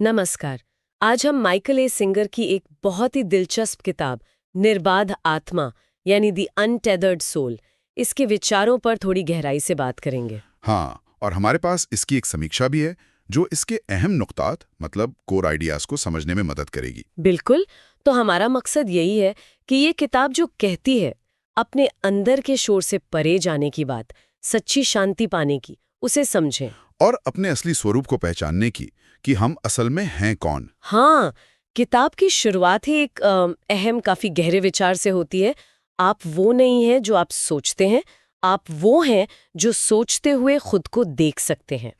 नमस्कार। आज हम माइकल ए सिंगर की एक बहुत ही दिलचस्प किताब निर्बाध आत्मा यानी द अनटेदर्ड सोल, इसके विचारों पर थोड़ी गहराई से बात करेंगे। हाँ, और हमारे पास इसकी एक समीक्षा भी है जो इसके अहम नुक्तात मतलब कोर आइडियाज को समझने में मदद करेगी। बिल्कुल। तो हमारा मकसद यही है कि ये किताब जो कहती है अपने अंदर के शोर से परे जाने की बात, सच्ची शांति पाने की, उसे समझें। और अपने असली स्वरूप को पहचानने की कि हम असल में हैं कौन। हाँ, किताब की शुरुआत ही एक अहम काफी गहरे विचार से होती है। आप वो नहीं हैं जो आप सोचते हैं, आप वो हैं जो सोचते हुए खुद को देख सकते हैं।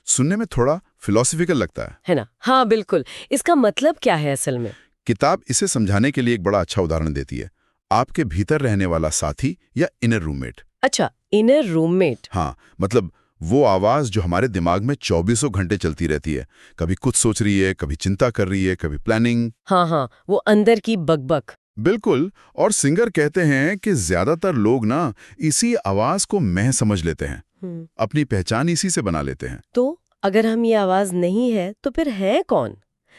सुनने में थोड़ा फिलॉसफिकल लगता है ना? हाँ, बिल्कुल। इसका मतलब क्या है असल में? किताब इसे समझाने के लिए एक बड़ा अच्छा उदाहरण देती है। आपके भीतर रहने वाला साथी या इनर रूममेट। अच्छा, इनर रूममेट। हाँ, मतलब वो आवाज जो हमारे दिमाग में 24 घंटे चलती रहती है। कभी कुछ सोच रही है, कभी चिंता कर रही है, कभी प्लानिंग। हाँ, वो अंदर की बकबक। बिल्कुल। और सिंगर कहते हैं कि ज्यादातर लोग ना इसी आवाज को मैं समझ लेते हैं, अपनी पहचान इसी से बना लेते हैं। तो अगर हम ये आवाज नहीं है तो फिर है कौन?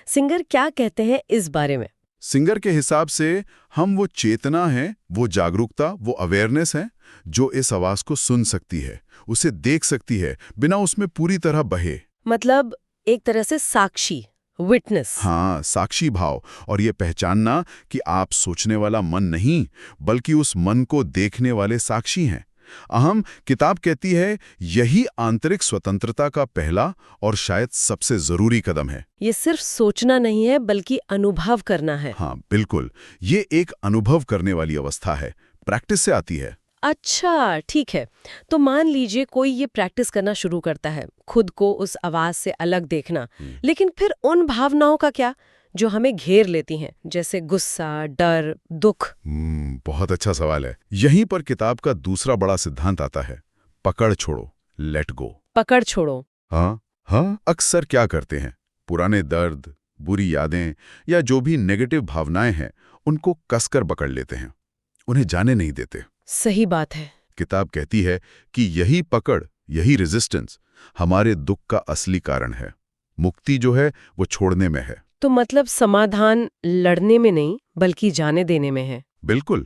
सिंगर क्या कहते हैं इस बारे में? सिंगर के हिसाब से हम वो चेतना है, वो जागरूकता, वो अवेयरनेस है जो इस आवाज को सुन सकती है, उसे देख सकती है बिना उसमें पूरी तरह बहे। मतलब एक तरह से साक्षी, विटनेस। हाँ, साक्षी भाव। और ये पहचानना कि आप सोचने वाला मन नहीं बल्कि उस मन को देखने वाले साक्षी हैं। अहम किताब कहती है यही आंतरिक स्वतंत्रता का पहला और शायद सबसे जरूरी कदम है। ये सिर्फ सोचना नहीं है बल्कि अनुभव करना है। हाँ बिल्कुल, ये एक अनुभव करने वाली अवस्था है, प्रैक्टिस से आती है। अच्छा, ठीक है। तो मान लीजिए कोई ये प्रैक्टिस करना शुरू करता है, खुद को उस आवाज से अलग देखना, लेकिन फिर उन भावनाओं का क्या जो हमें घेर लेती हैं, जैसे गुस्सा, डर, दुख? बहुत अच्छा सवाल है। यहीं पर किताब का दूसरा बड़ा सिद्धांत आता है, पकड़ छोड़ो, लेट गो। पकड़ छोड़ो। हाँ, अक्सर क्या करते हैं, पुराने दर्द, बुरी यादें या जो भी नेगेटिव भावनाएं हैं उनको कसकर पकड़ लेते हैं, उन्हें जाने नहीं देते। सही बात है। किताब कहती है कि यही पकड़, यही रेजिस्टेंस हमारे दुख का असली कारण है। मुक्ति जो है वो छोड़ने में है। तो मतलब समाधान लड़ने में नहीं बल्कि जाने देने में है। बिल्कुल,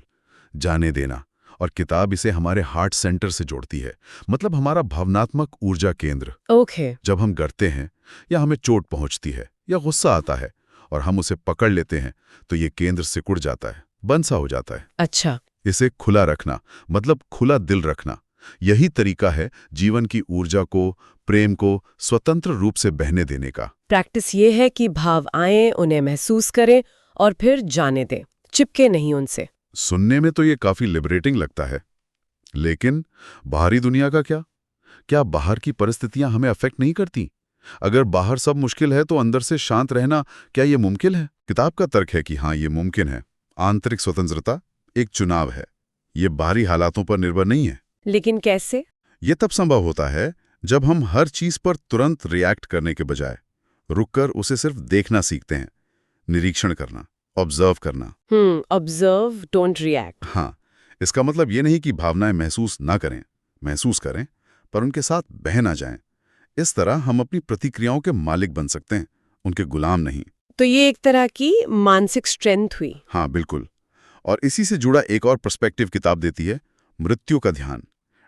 जाने देना। और किताब इसे हमारे हार्ट सेंटर से जोड़ती है, मतलब हमारा भावनात्मक ऊर्जा केंद्र। ओके। जब हम डरते हैं या हमें चोट पहुंचती है या गुस्सा आता है और हम उसे पकड़ लेते हैं तो ये केंद्र सिकुड़ जाता है, बंद सा हो जाता है। अच्छा। इसे खुला रखना मतलब खुला दिल रखना, यही तरीका है जीवन की ऊर्जा को, प्रेम को स्वतंत्र रूप से बहने देने का। प्रैक्टिस ये है कि भाव आएं, उन्हें महसूस करें और फिर जाने दें, चिपके नहीं उनसे। सुनने में तो ये काफी लिबरेटिंग लगता है, लेकिन बाहरी दुनिया का क्या? क्या बाहर की परिस्थितियां हमें अफेक्ट नहीं करती? अगर बाहर सब मुश्किल है तो अंदर से शांत रहना क्या ये मुमकिन है? किताब का तर्क है कि हाँ, ये मुमकिन है। आंतरिक स्वतंत्रता एक चुनाव है, ये बाहरी हालातों पर निर्भर नहीं है। लेकिन कैसे? ये तब संभव होता है जब हम हर चीज पर तुरंत रिएक्ट करने के बजाय रुककर उसे सिर्फ देखना सीखते हैं, निरीक्षण करना, ऑब्जर्व करना। Observe, don't react. हाँ, इसका मतलब ये नहीं कि भावनाएं महसूस ना करें, महसूस करें, पर उनके साथ बह ना जाएं। इस तरह हम अपनी प्रतिक्रियाओं के मालिक बन सकते हैं, उनके गुलाम नहीं। तो ये एक तरह की मानसिक स्ट्रेंथ हुई। हाँ बिल्कुल। और इसी से जुड़ा एक और पर्सपेक्टिव किताब देती है, मृत्यु का ध्यान,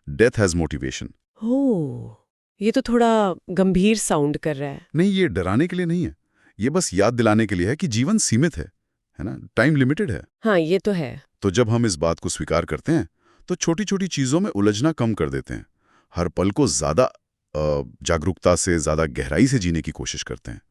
डेथ हैज मोटिवेशन। ओह, ये तो थोड़ा गंभीर साउंड कर रहा है। नहीं, ये डराने के लिए नहीं है, ये बस याद दिलाने के लिए है कि जीवन सीमित है ना, टाइम लिमिटेड है। हाँ, ये तो है। तो जब हम इस बात को स्वीकार करते हैं तो छोटी छोटी चीजों में उलझना कम कर देते हैं, हर पल को ज्यादा जागरूकता से, ज्यादा गहराई से जीने की कोशिश करते हैं।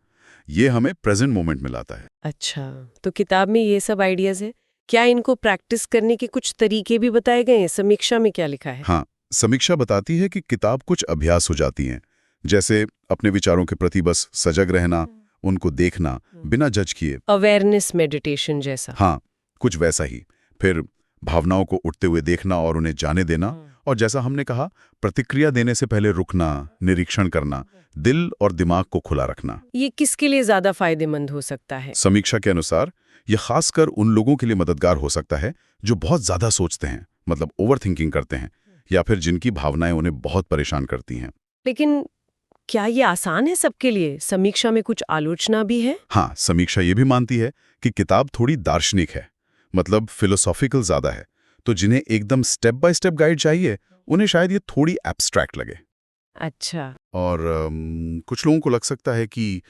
ये हमें प्रेजेंट मोमेंट में लाता है। अच्छा, तो किताब में ये सब आइडियाज है, क्या इनको प्रैक्टिस करने के कुछ तरीके भी बताए गए हैं? समीक्षा में क्या लिखा है? हाँ, समीक्षा बताती है कि किताब कुछ अभ्यास हो जाती हैं, जैसे अपने विचारों के प्रति बस सजग रहना, उनको देखना बिना जज किए। अवेयरनेस मेडिटेशन जैसा। हाँ, कुछ वैसा ही। फिर भावनाओं को उठते हुए देखना और उन्हें जाने देना। और जैसा हमने कहा, प्रतिक्रिया देने से पहले रुकना, निरीक्षण करना, दिल और दिमाग को खुला रखना। ये किसके लिए ज्यादा फायदेमंद हो सकता है? समीक्षा के अनुसार ये खासकर उन लोगों के लिए मददगार हो सकता है जो बहुत ज्यादा सोचते हैं, मतलब ओवर थिंकिंग करते हैं, या फिर जिनकी भावनाएं उन्हें बहुत परेशान करती हैं। लेकिन क्या ये आसान है सबके लिए? समीक्षा में कुछ आलोचना भी है? हाँ, समीक्षा ये भी मानती है कि किताब थोड़ी दार्शनिक है, मतलब फिलोसॉफिकल ज्यादा है। तो जिन्हें एकदम स्टेप बाय स्टेप गाइड चाहिए, उन्हें शायद ये थोड़ी एब्स्ट्रैक्ट लगे। अच्छा। और कुछ लोगों को लग सकता है कि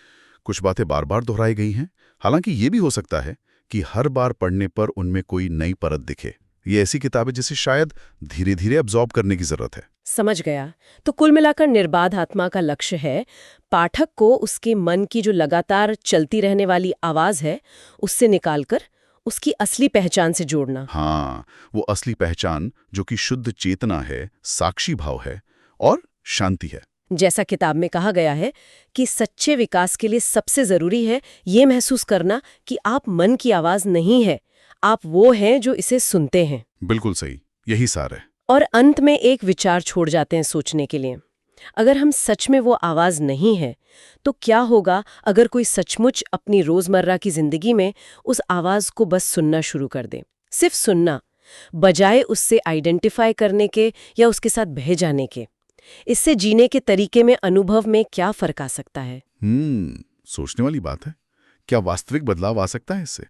कुछ बातें बार बार दोहराई गई हैं। हालांकि ये भी हो सकता है कि हर बार पढ़ने पर उनमें कोई नई परत दिखे। ये ऐसी किताबें जिसे शायद धीरे धीरे अब्जॉर्ब करने की जरूरत है। समझ गया। तो कुल मिलाकर निर्बाध आत्मा का लक्ष्य है पाठक को उसके मन की जो लगातार चलती रहने वाली आवाज है उससे निकालकर उसकी असली पहचान से जोड़ना। हाँ, वो असली पहचान जो कि शुद्ध चेतना है, साक्षी भाव है और शांति है। जैसा किताब में कहा गया है कि सच्चे विकास के लिए सबसे जरूरी है ये महसूस करना कि आप मन की आवाज नहीं है, आप वो हैं जो इसे सुनते हैं। बिल्कुल सही, यही सार है। और अंत में एक विचार छोड़ जाते हैं सोचने के लिए। अगर हम सच में वो आवाज नहीं है तो क्या होगा अगर कोई सचमुच अपनी रोजमर्रा की जिंदगी में उस आवाज को बस सुनना शुरू कर दे, सिर्फ सुनना, बजाय उससे आइडेंटिफाई करने के या उसके साथ बह जाने के। इससे जीने के तरीके में, अनुभव में क्या फर्क आ सकता है? सोचने वाली बात है। क्या वास्तविक बदलाव आ सकता है इससे?